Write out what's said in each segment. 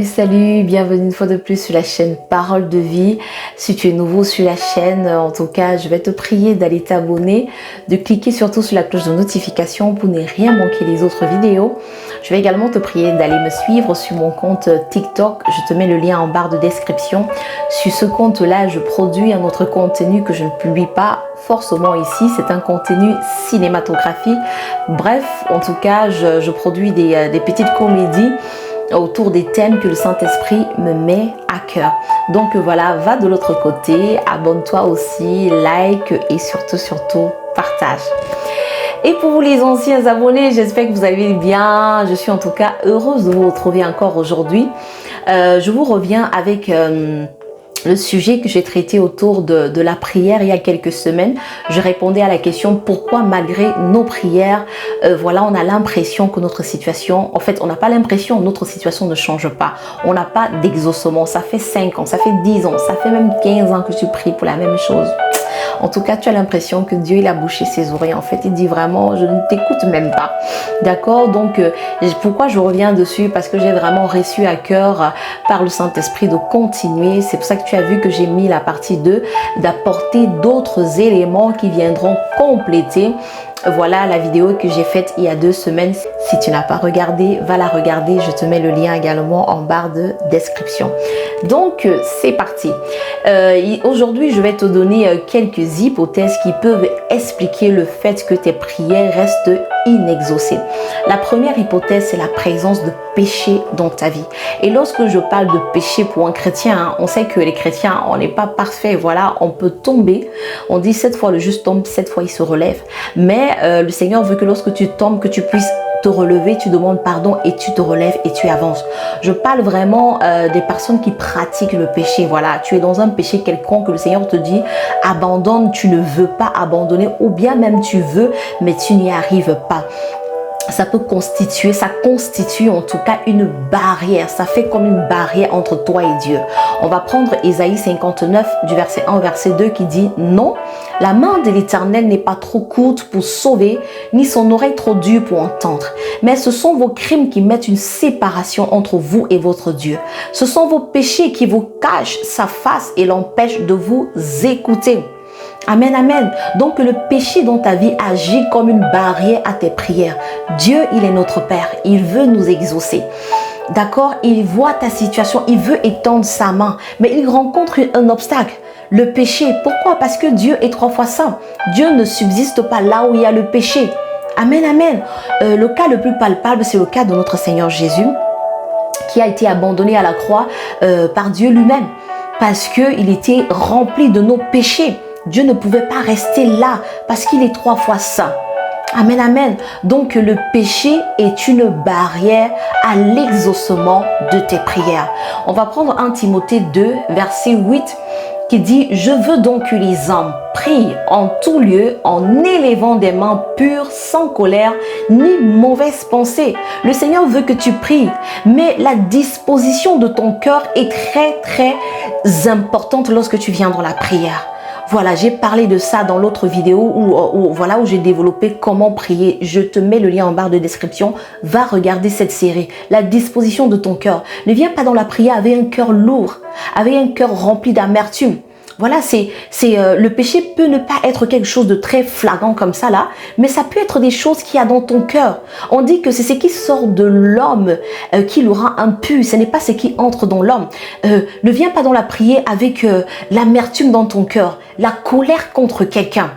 Salut, bienvenue une fois de plus sur la chaîne Parole de Vie. Si tu es nouveau sur la chaîne, en tout cas, je vais te prier d'aller t'abonner, de cliquer surtout sur la cloche de notification pour ne rien manquer les autres vidéos. Je vais également te prier d'aller me suivre sur mon compte TikTok. Je te mets le lien en barre de description. Sur ce compte-là, je produis un autre contenu que je ne publie pas forcément ici. C'est un contenu cinématographique. Bref, en tout cas, je produis des petites comédies autour des thèmes que le Saint-Esprit me met à cœur. Donc voilà, va de l'autre côté, abonne-toi aussi, like et surtout partage. Et pour vous les anciens abonnés, j'espère que vous allez bien. Je suis en tout cas heureuse de vous retrouver encore aujourd'hui. Je vous reviens avec le sujet que j'ai traité autour de la prière il y a quelques semaines. Je répondais à la question pourquoi malgré nos prières, voilà, on a l'impression que notre situation, en fait, on n'a pas l'impression que notre situation ne change pas. On n'a pas d'exaucement. Ça fait 5 ans, ça fait 10 ans, ça fait même 15 ans que tu pries pour la même chose. En tout cas, tu as l'impression que Dieu, il a bouché ses oreilles. En fait, il dit vraiment, je ne t'écoute même pas. D'accord? Donc, pourquoi je reviens dessus? Parce que j'ai vraiment reçu à cœur par le Saint-Esprit de continuer. C'est pour ça que tu as vu que j'ai mis la partie 2, d'apporter d'autres éléments qui viendront compléter. Voilà la vidéo que j'ai faite il y a 2 semaines. Si tu n'as pas regardé, va la regarder. Je te mets le lien également en barre de description. Donc, c'est parti. Aujourd'hui, je vais te donner quelques hypothèses qui peuvent expliquer le fait que tes prières restent inexaucées. La première hypothèse, c'est la présence de péché dans ta vie. Et lorsque je parle de péché pour un chrétien, on sait que les chrétiens, on n'est pas parfait. Voilà, on peut tomber. On dit 7 fois le juste tombe, 7 fois il se relève. Mais le Seigneur veut que lorsque tu tombes, que tu puisses te relever, tu demandes pardon et tu te relèves et tu avances. Je parle vraiment des personnes qui pratiquent le péché. Voilà, tu es dans un péché quelconque, le Seigneur te dit abandonne, tu ne veux pas abandonner, ou bien même tu veux, mais tu n'y arrives pas. Ça constitue en tout cas une barrière. Ça fait comme une barrière entre toi et Dieu. On va prendre Ésaïe 59 du verset 1 au verset 2 qui dit « Non, la main de l'Éternel n'est pas trop courte pour sauver, ni son oreille trop dure pour entendre. Mais ce sont vos crimes qui mettent une séparation entre vous et votre Dieu. Ce sont vos péchés qui vous cachent sa face et l'empêchent de vous écouter. » Amen, amen. Donc le péché dans ta vie agit comme une barrière à tes prières. Dieu, il est notre Père. Il veut nous exaucer. D'accord? Il voit ta situation. Il veut étendre sa main. Mais il rencontre un obstacle. Le péché. Pourquoi? Parce que Dieu est 3 fois saint. Dieu ne subsiste pas là où il y a le péché. Amen, amen. Le cas le plus palpable, c'est le cas de notre Seigneur Jésus, qui a été abandonné à la croix par Dieu lui-même. Parce qu'il était rempli de nos péchés. Dieu ne pouvait pas rester là parce qu'il est 3 fois saint. Amen, amen. Donc le péché est une barrière à l'exaucement de tes prières. On va prendre 1 Timothée 2, verset 8 qui dit « Je veux donc que les hommes prient en tout lieu en élevant des mains pures, sans colère ni mauvaise pensée. » Le Seigneur veut que tu pries, mais la disposition de ton cœur est très importante lorsque tu viens dans la prière. Voilà, j'ai parlé de ça dans l'autre vidéo où j'ai développé comment prier. Je te mets le lien en barre de description. Va regarder cette série. La disposition de ton cœur. Ne viens pas dans la prière avec un cœur lourd, avec un cœur rempli d'amertume. Voilà, le péché peut ne pas être quelque chose de très flagrant comme ça là, mais ça peut être des choses qu'il y a dans ton cœur. On dit que c'est ce qui sort de l'homme qui le rend impur, ce n'est pas ce qui entre dans l'homme. Ne viens pas dans la prière avec l'amertume dans ton cœur, la colère contre quelqu'un.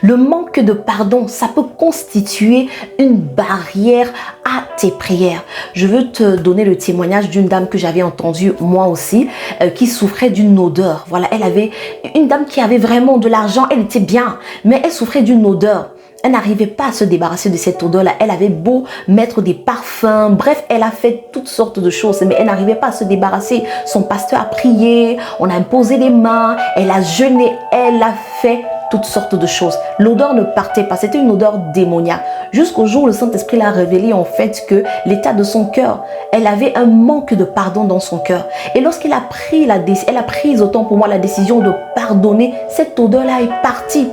Le manque de pardon, ça peut constituer une barrière à tes prières. Je veux te donner le témoignage d'une dame que j'avais entendue moi aussi, qui souffrait d'une odeur. Voilà, elle avait une dame qui avait vraiment de l'argent, elle était bien, mais elle souffrait d'une odeur. Elle n'arrivait pas à se débarrasser de cette odeur-là. Elle avait beau mettre des parfums. Bref, elle a fait toutes sortes de choses, mais elle n'arrivait pas à se débarrasser. Son pasteur a prié, on a imposé les mains, elle a jeûné, elle a fait toutes sortes de choses. L'odeur ne partait pas, c'était une odeur démoniaque. Jusqu'au jour où le Saint-Esprit l'a révélé en fait que l'état de son cœur, elle avait un manque de pardon dans son cœur. Et lorsqu'elle a pris autant pour moi la décision de pardonner, cette odeur-là est partie.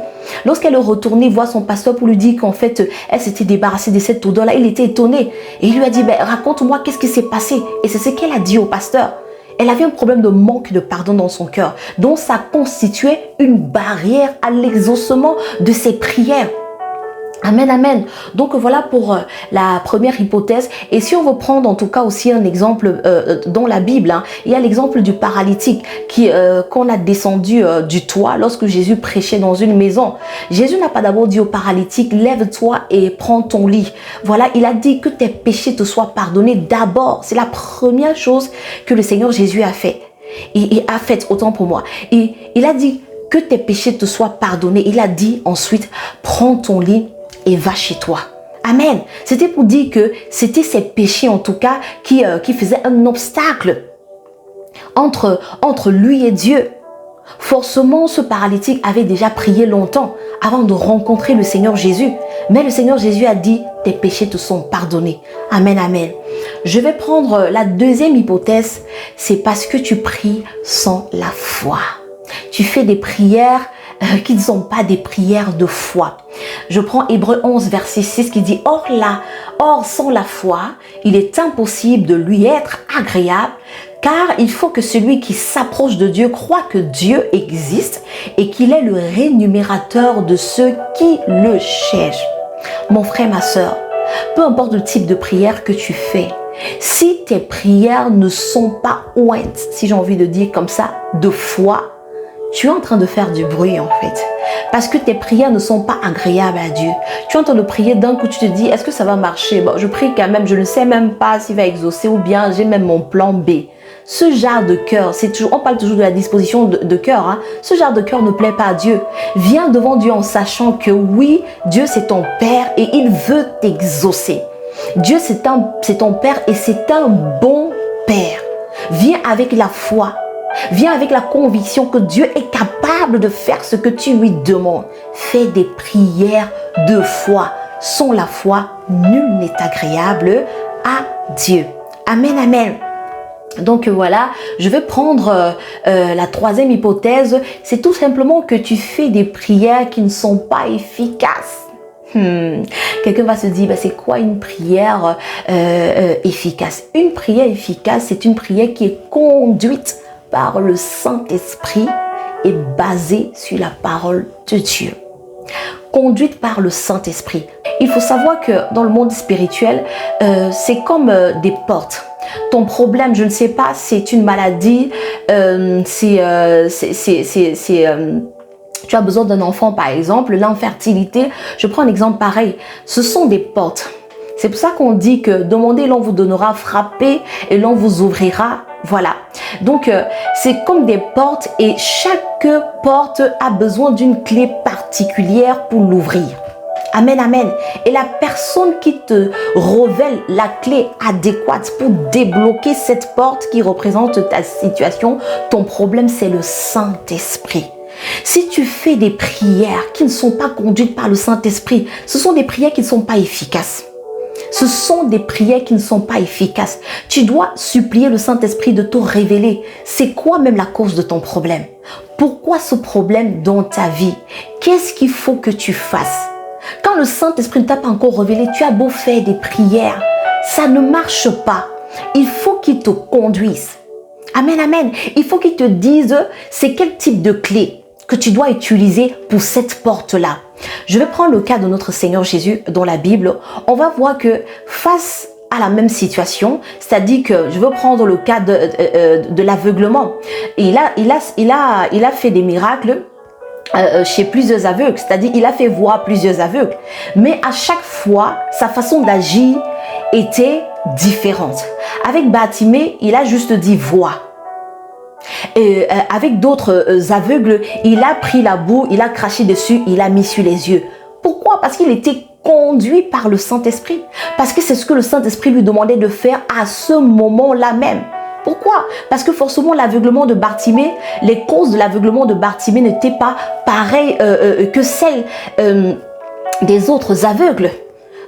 Lorsqu'elle est retournée voir son pasteur pour lui dire qu'en fait, elle s'était débarrassée de cette odeur-là, il était étonné. Et il lui a dit, ben, raconte-moi qu'est-ce qui s'est passé. Et c'est ce qu'elle a dit au pasteur. Elle avait un problème de manque de pardon dans son cœur. Donc ça constituait une barrière à l'exaucement de ses prières. Amen, amen. Donc voilà pour la première hypothèse. Et si on veut prendre en tout cas aussi un exemple dans la Bible, hein, il y a l'exemple du paralytique qu'on a descendu du toit lorsque Jésus prêchait dans une maison. Jésus n'a pas d'abord dit au paralytique, lève-toi et prends ton lit. Voilà, il a dit que tes péchés te soient pardonnés d'abord. C'est la première chose que le Seigneur Jésus a fait. Et a fait autant pour moi. Et il a dit que tes péchés te soient pardonnés. Il a dit ensuite, prends ton lit et va chez toi. Amen. C'était pour dire que c'était ses péchés en tout cas qui faisaient un obstacle entre lui et Dieu. Forcément, ce paralytique avait déjà prié longtemps avant de rencontrer le Seigneur Jésus. Mais le Seigneur Jésus a dit, tes péchés te sont pardonnés. Amen, amen. Je vais prendre la deuxième hypothèse, c'est parce que tu pries sans la foi. Tu fais des prières qui ne sont pas des prières de foi. Je prends Hébreux 11, verset 6 qui dit, Or sans la foi, il est impossible de lui être agréable, car il faut que celui qui s'approche de Dieu croit que Dieu existe et qu'il est le rémunérateur de ceux qui le cherchent. Mon frère, ma soeur, peu importe le type de prière que tu fais, si tes prières ne sont pas ointes, si j'ai envie de dire comme ça, de foi, tu es en train de faire du bruit en fait. Parce que tes prières ne sont pas agréables à Dieu. Tu es en train de prier, d'un coup tu te dis, est-ce que ça va marcher? Bon, je prie quand même, je ne sais même pas s'il va exaucer ou bien j'ai même mon plan B. Ce genre de cœur, on parle toujours de la disposition de cœur. Hein. Ce genre de cœur ne plaît pas à Dieu. Viens devant Dieu en sachant que oui, Dieu c'est ton Père et il veut t'exaucer. Dieu c'est ton Père et c'est un bon Père. Viens avec la foi. Viens avec la conviction que Dieu est capable de faire ce que tu lui demandes. Fais des prières de foi. Sans la foi, nul n'est agréable à Dieu. Amen, amen. Donc voilà, je vais prendre la troisième hypothèse. C'est tout simplement que tu fais des prières qui ne sont pas efficaces. Quelqu'un va se dire, c'est quoi une prière efficace? Une prière efficace, c'est une prière qui est conduite par le Saint-Esprit et basée sur la parole de Dieu. Conduite par le Saint-Esprit. Il faut savoir que dans le monde spirituel, c'est comme des portes. Ton problème, je ne sais pas, c'est une maladie, tu as besoin d'un enfant par exemple, l'infertilité, je prends un exemple pareil, ce sont des portes. C'est pour ça qu'on dit que demandez, l'on vous donnera, frappez et l'on vous ouvrira. Voilà. Donc, c'est comme des portes et chaque porte a besoin d'une clé particulière pour l'ouvrir. Amen, amen. Et la personne qui te révèle la clé adéquate pour débloquer cette porte qui représente ta situation, ton problème, c'est le Saint-Esprit. Si tu fais des prières qui ne sont pas conduites par le Saint-Esprit, ce sont des prières qui ne sont pas efficaces. Ce sont des prières qui ne sont pas efficaces. Tu dois supplier le Saint-Esprit de te révéler. C'est quoi même la cause de ton problème? Pourquoi ce problème dans ta vie? Qu'est-ce qu'il faut que tu fasses? Quand le Saint-Esprit ne t'a pas encore révélé, tu as beau faire des prières, ça ne marche pas. Il faut qu'il te conduise. Amen, amen. Il faut qu'il te dise c'est quel type de clé que tu dois utiliser pour cette porte-là. Je vais prendre le cas de notre Seigneur Jésus dans la Bible. On va voir que face à la même situation, c'est-à-dire que je veux prendre le cas de l'aveuglement. Il a fait des miracles chez plusieurs aveugles, c'est-à-dire il a fait voir plusieurs aveugles. Mais à chaque fois, sa façon d'agir était différente. Avec Bartimée, il a juste dit vois. Et avec d'autres aveugles, il a pris la boue, il a craché dessus, il a mis sur les yeux. Pourquoi? Parce qu'il était conduit par le Saint-Esprit. Parce que c'est ce que le Saint-Esprit lui demandait de faire à ce moment-là même. Pourquoi? Parce que forcément l'aveuglement de Bartimée, les causes de l'aveuglement de Bartimée n'étaient pas pareilles que celles des autres aveugles.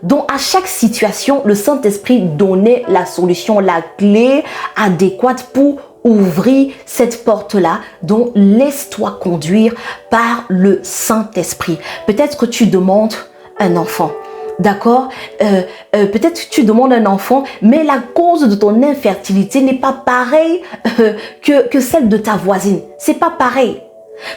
Donc à chaque situation, le Saint-Esprit donnait la solution, la clé adéquate pour ouvrir cette porte-là, donc laisse-toi conduire par le Saint-Esprit. Peut-être que tu demandes un enfant. D'accord, peut-être que tu demandes un enfant, mais la cause de ton infertilité n'est pas pareille que celle de ta voisine. C'est pas pareil.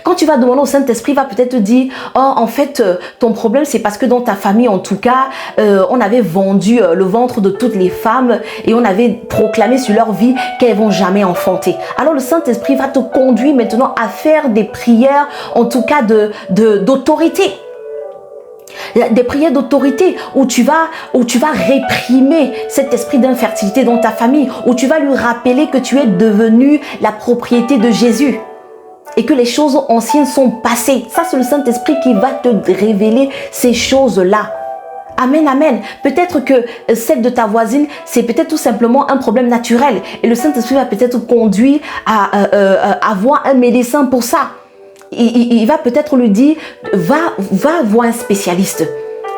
Quand tu vas demander au Saint-Esprit, il va peut-être te dire, oh, en fait, ton problème, c'est parce que dans ta famille, en tout cas, on avait vendu le ventre de toutes les femmes et on avait proclamé sur leur vie qu'elles vont jamais enfanter. Alors le Saint-Esprit va te conduire maintenant à faire des prières, en tout cas d'autorité. Des prières d'autorité où tu vas réprimer cet esprit d'infertilité dans ta famille, où tu vas lui rappeler que tu es devenu la propriété de Jésus et que les choses anciennes sont passées. Ça, c'est le Saint-Esprit qui va te révéler ces choses-là. Amen, amen. Peut-être que celle de ta voisine, c'est peut-être tout simplement un problème naturel et le Saint-Esprit va peut-être conduire à voir un médecin pour ça. Il va peut-être lui dire, va voir un spécialiste.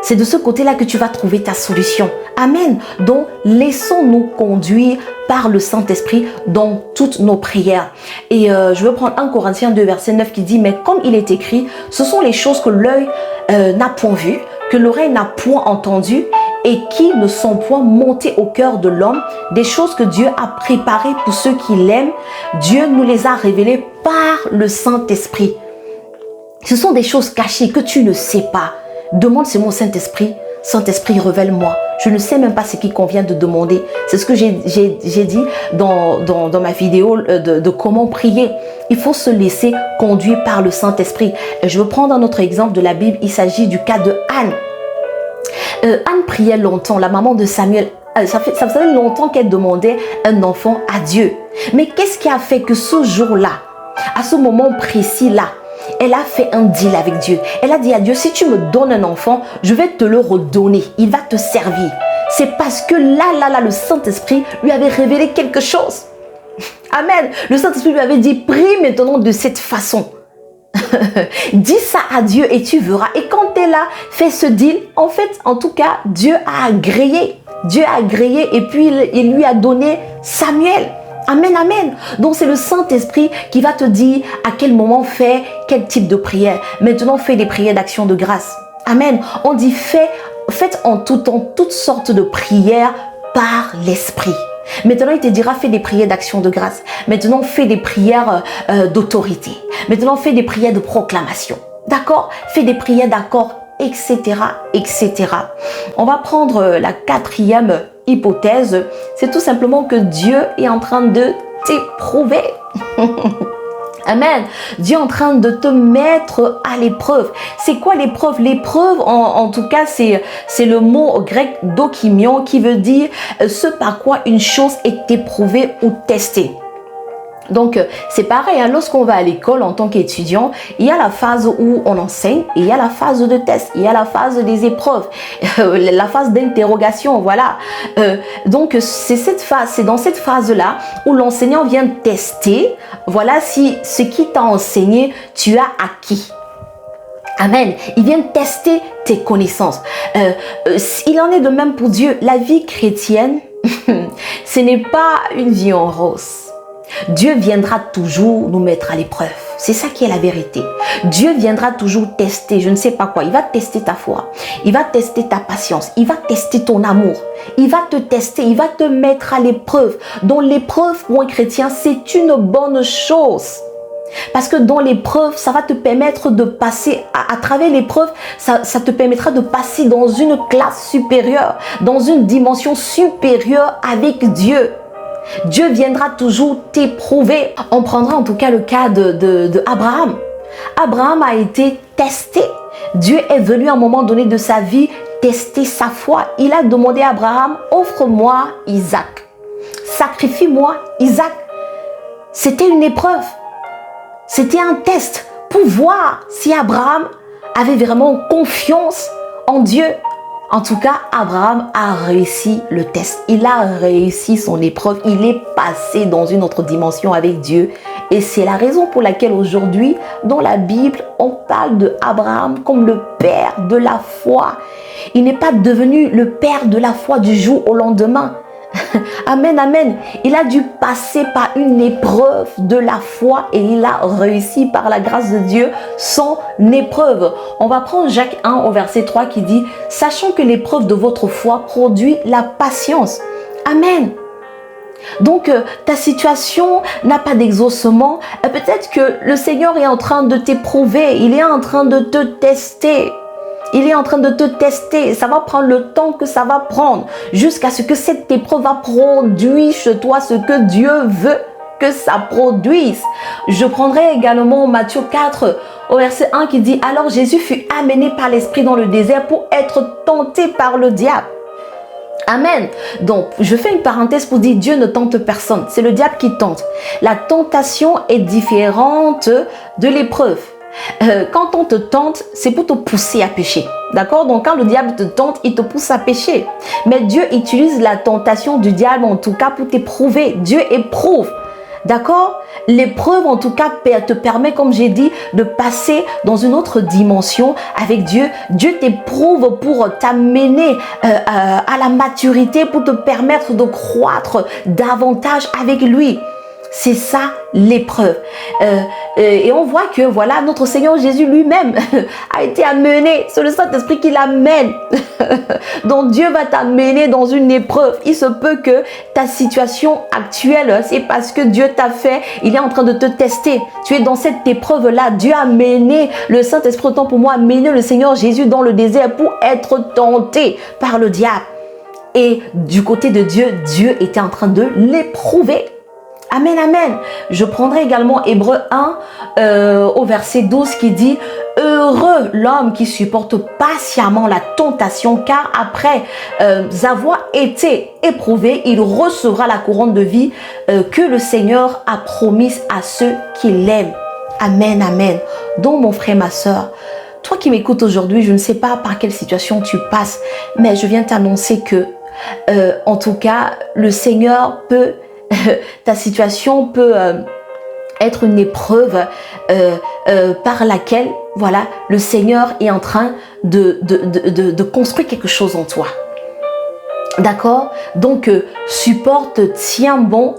C'est de ce côté-là que tu vas trouver ta solution. Amen. Donc, laissons-nous conduire par le Saint-Esprit dans toutes nos prières. Et je veux prendre 1 Corinthiens 2, verset 9 qui dit, mais comme il est écrit, ce sont les choses que l'œil n'a point vues, que l'oreille n'a point entendues et qui ne sont point montées au cœur de l'homme, des choses que Dieu a préparées pour ceux qui l'aiment. Dieu nous les a révélées par le Saint-Esprit. Ce sont des choses cachées que tu ne sais pas. Demande c'est mon Saint-Esprit. Saint-Esprit, révèle-moi. Je ne sais même pas ce qu'il convient de demander. C'est ce que j'ai dit dans ma vidéo de comment prier. Il faut se laisser conduire par le Saint-Esprit. Je veux prendre un autre exemple de la Bible. Il s'agit du cas de Anne. Anne priait longtemps, la maman de Samuel. Ça faisait longtemps qu'elle demandait un enfant à Dieu. Mais qu'est-ce qui a fait que ce jour-là, à ce moment précis-là, elle a fait un deal avec Dieu. Elle a dit à Dieu, si tu me donnes un enfant, je vais te le redonner. Il va te servir. C'est parce que là, le Saint-Esprit lui avait révélé quelque chose. Amen. Le Saint-Esprit lui avait dit, prie maintenant de cette façon. Dis ça à Dieu et tu verras. Et quand elle a fait ce deal, en fait, en tout cas, Dieu a agréé. Dieu a agréé et puis il lui a donné Samuel. Amen, amen. Donc c'est le Saint-Esprit qui va te dire à quel moment faire quel type de prière. Maintenant, fais des prières d'action de grâce. Amen. On dit faites en tout temps toutes sortes de prières par l'Esprit. Maintenant, il te dira fais des prières d'action de grâce. Maintenant, fais des prières d'autorité. Maintenant, fais des prières de proclamation. D'accord? Fais des prières d'accord, etc., etc. On va prendre la 4e hypothèse. C'est tout simplement que Dieu est en train de t'éprouver. Amen. Dieu est en train de te mettre à l'épreuve. C'est quoi l'épreuve? L'épreuve, en tout cas, c'est le mot grec dokimion qui veut dire ce par quoi une chose est éprouvée ou testée. Donc, c'est pareil, hein, lorsqu'on va à l'école en tant qu'étudiant, il y a la phase où on enseigne, et il y a la phase de test, il y a la phase des épreuves, la phase d'interrogation, voilà. Donc, c'est dans cette phase-là où l'enseignant vient tester, voilà, si ce qui t'a enseigné, tu as acquis. Amen. Il vient tester tes connaissances. Il en est de même pour Dieu. La vie chrétienne, ce n'est pas une vie en rose. Dieu viendra toujours nous mettre à l'épreuve. C'est ça qui est la vérité. Dieu viendra toujours tester, je ne sais pas quoi. Il va tester ta foi. Il va tester ta patience. Il va tester ton amour. Il va te tester. Il va te mettre à l'épreuve. Donc l'épreuve pour un chrétien, c'est une bonne chose. Parce que dans l'épreuve, ça va te permettre de passer, à travers l'épreuve, ça te permettra de passer dans une classe supérieure, dans une dimension supérieure avec Dieu. Dieu viendra toujours t'éprouver. On prendra en tout cas le cas de Abraham. Abraham a été testé. Dieu est venu à un moment donné de sa vie tester sa foi. Il a demandé à Abraham, offre-moi Isaac. Sacrifie-moi Isaac. C'était une épreuve. C'était un test pour voir si Abraham avait vraiment confiance en Dieu. En tout cas, Abraham a réussi le test. Il a réussi son épreuve. Il est passé dans une autre dimension avec Dieu. Et c'est la raison pour laquelle aujourd'hui, dans la Bible, on parle de Abraham comme le père de la foi. Il n'est pas devenu le père de la foi du jour au lendemain. Amen, amen. Il a dû passer par une épreuve de la foi et il a réussi par la grâce de Dieu son épreuve. On va prendre Jacques 1 au verset 3 qui dit « Sachant que l'épreuve de votre foi produit la patience. » Amen. Donc, ta situation n'a pas d'exaucement. Peut-être que le Seigneur est en train de t'éprouver. Il est en train de te tester. Il est en train de te tester. Ça va prendre le temps que ça va prendre jusqu'à ce que cette épreuve va produire chez toi ce que Dieu veut que ça produise. Je prendrai également Matthieu 4 au verset 1 qui dit « Alors Jésus fut amené par l'Esprit dans le désert pour être tenté par le diable. » Amen. Donc, je fais une parenthèse pour dire Dieu ne tente personne. C'est le diable qui tente. La tentation est différente de l'épreuve. Quand on te tente, c'est pour te pousser à pécher. D'accord? Donc, quand le diable te tente, il te pousse à pécher. Mais Dieu utilise la tentation du diable, en tout cas, pour t'éprouver. Dieu éprouve. D'accord? L'épreuve, en tout cas, te permet, comme j'ai dit, de passer dans une autre dimension avec Dieu. Dieu t'éprouve pour t'amener à la maturité, pour te permettre de croître davantage avec lui. C'est ça l'épreuve. Et on voit que voilà, notre Seigneur Jésus lui-même a été amené. C'est le Saint-Esprit qui l'amène. Donc Dieu va t'amener dans une épreuve. Il se peut que ta situation actuelle, c'est parce que Dieu t'a fait, il est en train de te tester. Tu es dans cette épreuve-là. Dieu a amené le Saint-Esprit, autant pour moi, amené le Seigneur Jésus dans le désert pour être tenté par le diable. Et du côté de Dieu, Dieu était en train de l'éprouver. Amen, amen. Je prendrai également Hébreux 1 au verset 12 qui dit « Heureux l'homme qui supporte patiemment la tentation, car après avoir été éprouvé, il recevra la couronne de vie que le Seigneur a promise à ceux qui l'aiment. » Amen, amen. Donc mon frère, ma soeur, toi qui m'écoutes aujourd'hui, je ne sais pas par quelle situation tu passes, mais je viens t'annoncer que, en tout cas, le Seigneur peut... ta situation peut être une épreuve par laquelle, voilà, le Seigneur est en train de construire quelque chose en toi. D'accord? Donc, supporte, tiens bon,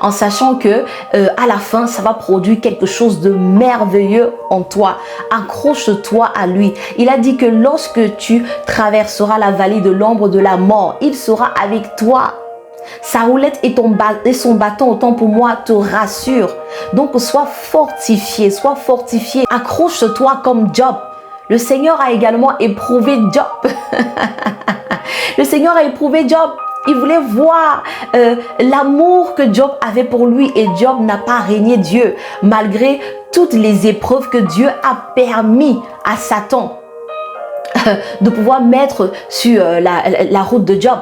en sachant que à la fin, ça va produire quelque chose de merveilleux en toi. Accroche-toi à lui. Il a dit que lorsque tu traverseras la vallée de l'ombre de la mort, il sera avec toi. Sa roulette et son bâton, autant pour moi, te rassure. Donc, sois fortifié, accroche-toi comme Job. Le Seigneur a également éprouvé Job. Le Seigneur a éprouvé Job. Il voulait voir l'amour que Job avait pour lui et Job n'a pas régné Dieu malgré toutes les épreuves que Dieu a permis à Satan de pouvoir mettre sur la route de Job.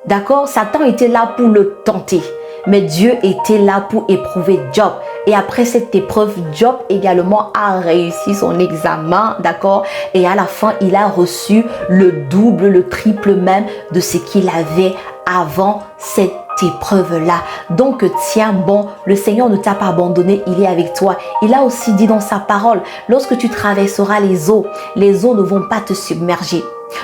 D'accord? Satan était là pour le tenter. Mais Dieu était là pour éprouver Job. Et après cette épreuve, Job également a réussi son examen. D'accord? Et à la fin, il a reçu le double, le triple même de ce qu'il avait avant cette épreuve-là. Donc, tiens bon, le Seigneur ne t'a pas abandonné, il est avec toi. Il a aussi dit dans sa parole, lorsque tu traverseras les eaux ne vont pas te submerger.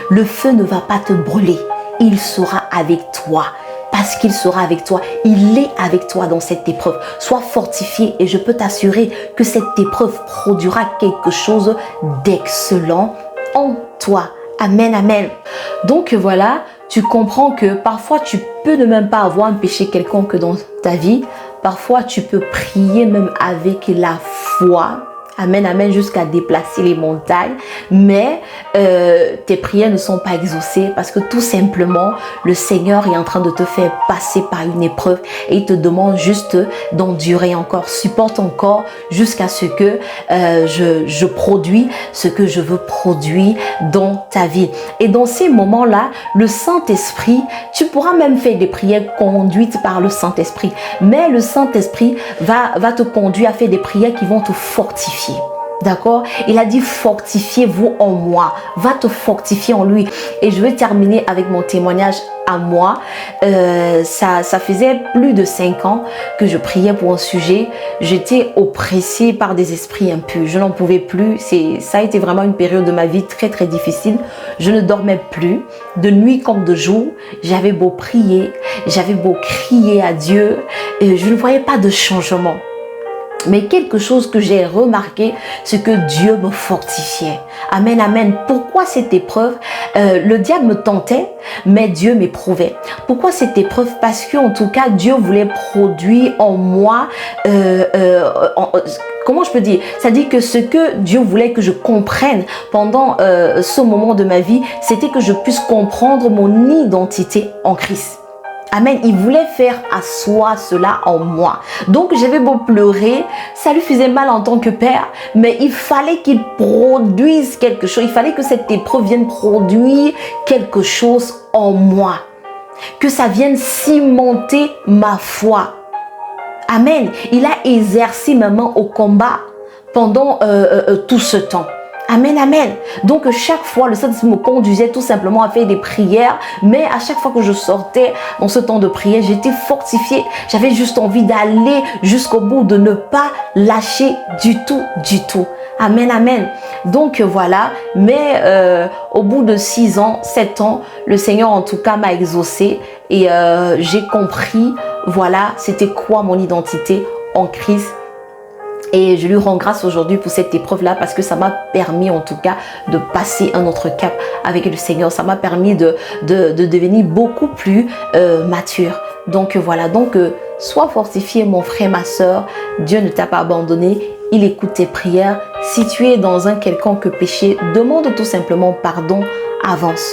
Le feu ne va pas te brûler. Il sera avec toi. Parce qu'il sera avec toi. Il est avec toi dans cette épreuve. Sois fortifié et je peux t'assurer que cette épreuve produira quelque chose d'excellent en toi. Amen, amen. Donc voilà, tu comprends que parfois tu peux ne même pas avoir un péché quelconque dans ta vie. Parfois tu peux prier même avec la foi. Amen, amen, jusqu'à déplacer les montagnes. Mais tes prières ne sont pas exaucées parce que tout simplement, le Seigneur est en train de te faire passer par une épreuve et il te demande juste d'endurer encore, supporte encore jusqu'à ce que je produis ce que je veux produire dans ta vie. Et dans ces moments-là, le Saint-Esprit, tu pourras même faire des prières conduites par le Saint-Esprit. Mais le Saint-Esprit va te conduire à faire des prières qui vont te fortifier. D'accord? Il a dit fortifiez-vous en moi. Va te fortifier en lui. Et je vais terminer avec mon témoignage à moi. Ça faisait plus de 5 ans que je priais pour un sujet. J'étais oppressée par des esprits impurs. Je n'en pouvais plus. Ça a été vraiment une période de ma vie très très difficile. Je ne dormais plus. De nuit comme de jour. J'avais beau prier. J'avais beau crier à Dieu. Et je ne voyais pas de changement. Mais quelque chose que j'ai remarqué, c'est que Dieu me fortifiait. Amen, amen. Pourquoi cette épreuve? Le diable me tentait, mais Dieu m'éprouvait. Pourquoi cette épreuve? Parce que en tout cas, Dieu voulait produire en moi... comment je peux dire? C'est-à-dire que ce que Dieu voulait que je comprenne pendant ce moment de ma vie, c'était que je puisse comprendre mon identité en Christ. Amen. Il voulait faire asseoir cela en moi. Donc, j'avais beau pleurer, ça lui faisait mal en tant que père, mais il fallait qu'il produise quelque chose. Il fallait que cette épreuve vienne produire quelque chose en moi. Que ça vienne cimenter ma foi. Amen. Il a exercé ma main au combat pendant tout ce temps. Amen, amen. Donc, chaque fois, le Saint-Esprit me conduisait tout simplement à faire des prières. Mais à chaque fois que je sortais dans ce temps de prière, j'étais fortifiée. J'avais juste envie d'aller jusqu'au bout, de ne pas lâcher du tout, du tout. Amen, amen. Donc, voilà. Mais au bout de 6 ans, 7 ans, le Seigneur, en tout cas, m'a exaucé. Et j'ai compris, voilà, c'était quoi mon identité en Christ. Et je lui rends grâce aujourd'hui pour cette épreuve-là parce que ça m'a permis en tout cas de passer un autre cap avec le Seigneur. Ça m'a permis de devenir beaucoup plus mature. Donc voilà, donc sois fortifié mon frère, ma soeur. Dieu ne t'a pas abandonné. Il écoute tes prières. Si tu es dans un quelconque péché, demande tout simplement pardon, avance.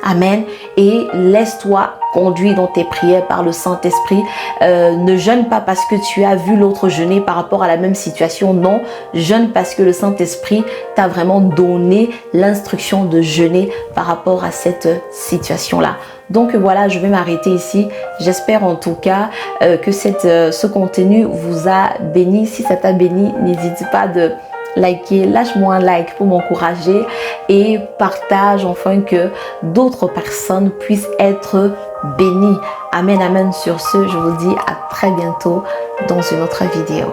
Amen. Et laisse-toi conduire dans tes prières par le Saint-Esprit. Ne jeûne pas parce que tu as vu l'autre jeûner par rapport à la même situation. Non, jeûne parce que le Saint-Esprit t'a vraiment donné l'instruction de jeûner par rapport à cette situation-là. Donc voilà, je vais m'arrêter ici. J'espère en tout cas que ce contenu vous a béni. Si ça t'a béni, n'hésite pas de liker, lâche-moi un like pour m'encourager et partage enfin que d'autres personnes puissent être bénies. Amen, amen. Sur ce, je vous dis à très bientôt dans une autre vidéo.